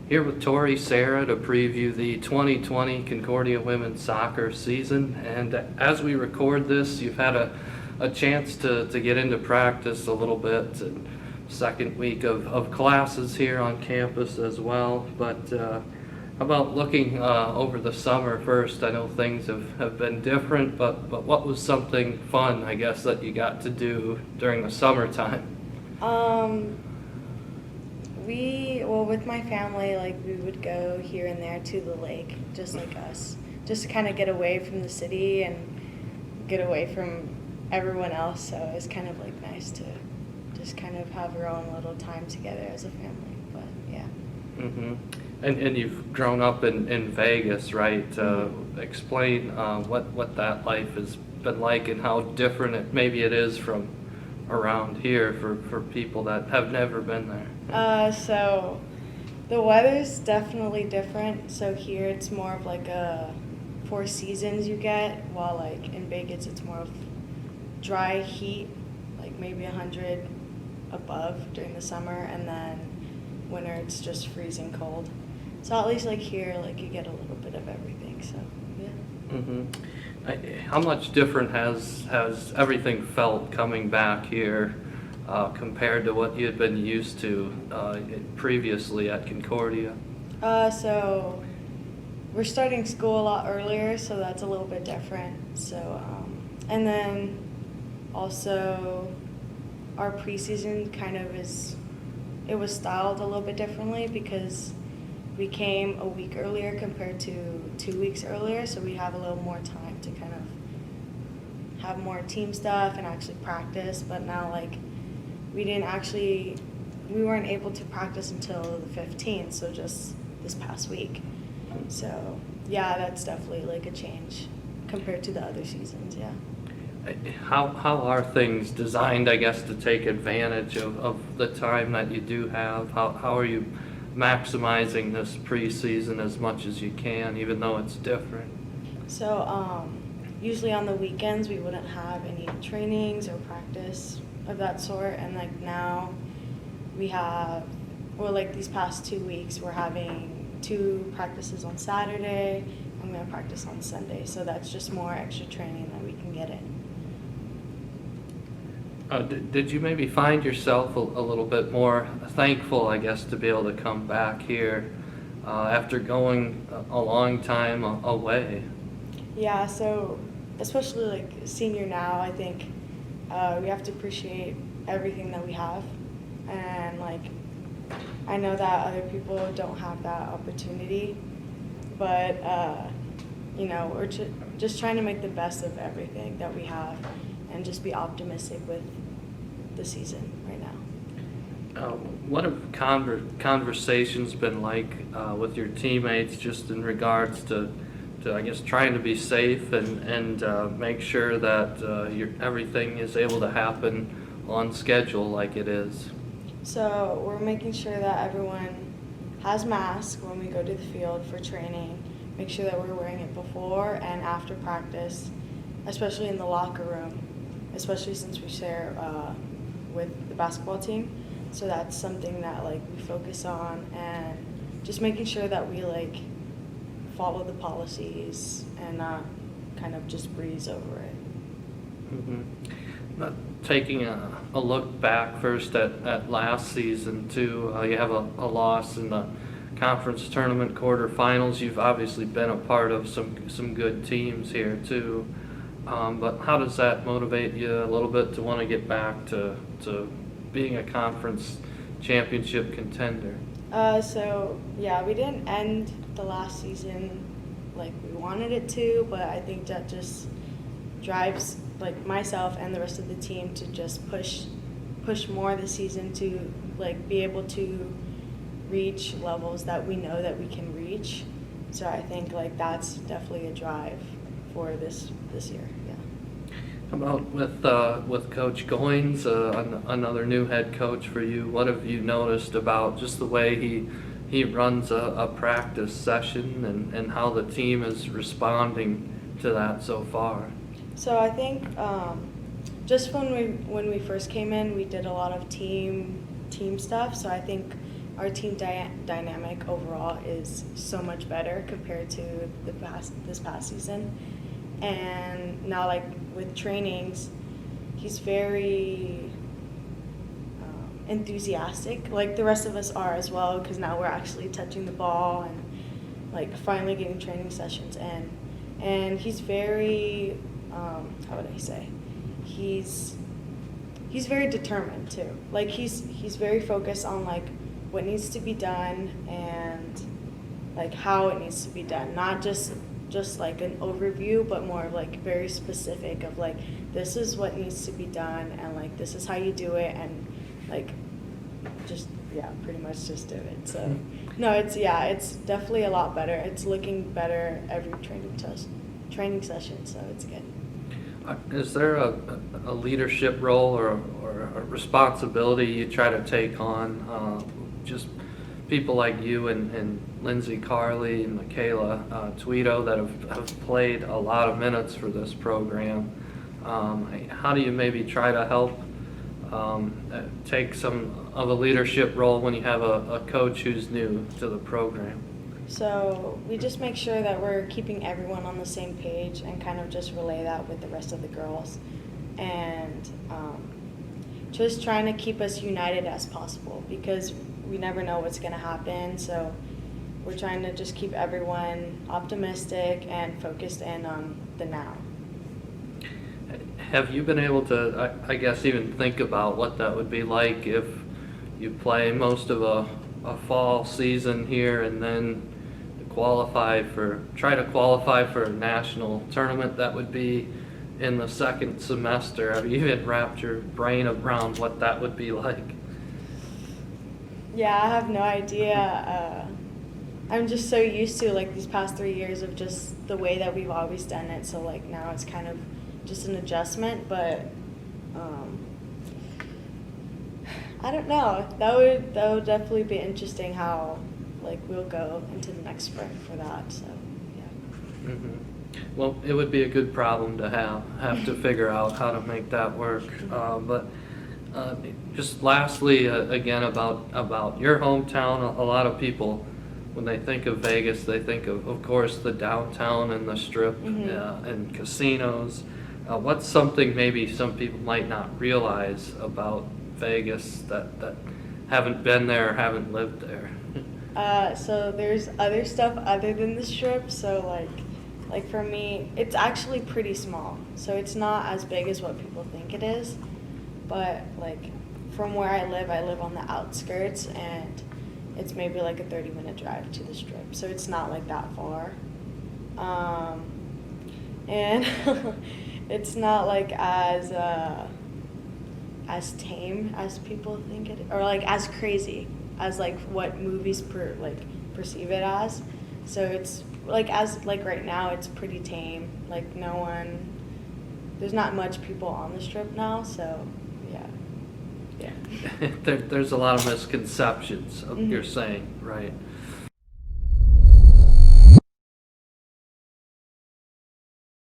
Here with Tori Cera to preview the 2020 Concordia women's soccer season. And as we record this, you've had a chance to get into practice a little bit. And second week of classes here on campus as well. But how about looking over the summer first? I know things have been different, but what was something fun, I guess, that you got to do during the summertime? With my family, like, we would go here and there to the lake, just like us, just to kind of get away from the city and get away from everyone else. So it was kind of like nice to just kind of have our own little time together as a family. But yeah. Mm-hmm. And you've grown up in Vegas, right? Explain what that life has been like and how different it is from around here for people that have never been there. So the weather's definitely different. So here it's more of like a 4 seasons you get, while like in Vegas it's more of dry heat, like maybe 100 above during the summer, and then winter it's just freezing cold. So at least like here, like you get a little bit of everything. So yeah. Mm-hmm. How much different has everything felt coming back here compared to what you had been used to previously at Concordia? So we're starting school a lot earlier, so that's a little bit different. So and then also our preseason it was styled a little bit differently because we came a week earlier compared to 2 weeks earlier, so we have a little more time to kind of have more team stuff and actually practice. But now, like, we weren't able to practice until the 15th, so just this past week. So yeah, that's definitely like a change compared to the other seasons. Yeah. How are things designed, I guess, to take advantage of the time that you do have? How are you maximizing this preseason as much as you can, even though it's different? So usually on the weekends we wouldn't have any trainings or practice of that sort, and like now like these past 2 weeks we're having 2 practices on Saturday and we're gonna practice on Sunday, so that's just more extra training that we can get in. Did you maybe find yourself a little bit more thankful, I guess, to be able to come back here after going a long time away? Yeah, so especially like senior now, I think we have to appreciate everything that we have, and like I know that other people don't have that opportunity, but we're just trying to make the best of everything that we have and just be optimistic with the season right now. What have conversations been like with your teammates, just in regards to I guess trying to be safe and make sure that everything is able to happen on schedule like it is? So we're making sure that everyone has masks when we go to the field for training. Make sure that we're wearing it before and after practice, especially in the locker room, especially since we share with the basketball team. So that's something that like we focus on, and just making sure that we like follow the policies and not kind of just breeze over it. Mm-hmm. Taking a look back first at last season too, you have a loss in the conference tournament quarterfinals. You've obviously been a part of some good teams here too, but how does that motivate you a little bit to want to get back to being a conference championship contender? So yeah, we didn't end the last season like we wanted it to, but I think that just drives like myself and the rest of the team to just push more this season to like be able to reach levels that we know that we can reach. So I think like that's definitely a drive for this year. Yeah. How about with Coach Goins, another new head coach for you? What have you noticed about just the way he runs a practice session and how the team is responding to that so far? So I think just when we first came in, we did a lot of team stuff. So I think our team dynamic overall is so much better compared to this past season. And now, like with trainings, he's very enthusiastic, like the rest of us are as well, because now we're actually touching the ball and like finally getting training sessions in. And he's very, how would I say, he's very determined too. Like he's very focused on like what needs to be done and like how it needs to be done, not just like an overview, but more of like very specific of like this is what needs to be done and like this is how you do it, and like just pretty much just do it. So no, it's definitely a lot better. It's looking better every training session, so it's good. Is there a leadership role or a responsibility you try to take on? Just people like you and Lindsay Carley and Michaela Tweedo that have played a lot of minutes for this program. How do you maybe try to help take some of a leadership role when you have a coach who's new to the program? So we just make sure that we're keeping everyone on the same page and kind of just relay that with the rest of the girls, and just trying to keep us united as possible, because we never know what's going to happen. So we're trying to just keep everyone optimistic and focused in on the now. Have you been able to, I guess, even think about what that would be like if you play most of a fall season here and then try to qualify for a national tournament that would be in the second semester? Have you even wrapped your brain around what that would be like? Yeah, I have no idea. I'm just so used to like these past 3 years of just the way that we've always done it. So like now it's kind of just an adjustment, but I don't know. That would definitely be interesting how like we'll go into the next spring for that. So yeah. Mm-hmm. Well, it would be a good problem to have to figure out how to make that work. But just lastly, again about your hometown, a lot of people, when they think of Vegas, they think of course, the downtown and the Strip and casinos. What's something maybe some people might not realize about Vegas that haven't been there or haven't lived there? So there's other stuff other than the Strip. So like for me, it's actually pretty small. So it's not as big as what people think it is. But like from where I live on the outskirts, and it's maybe like a 30-minute drive to the Strip. So it's not like that far. And it's not like as tame as people think it is, or like as crazy as like what movies perceive it as. So it's like right now it's pretty tame. Like there's not much people on the Strip now, so yeah. There's a lot of misconceptions, you're saying, right?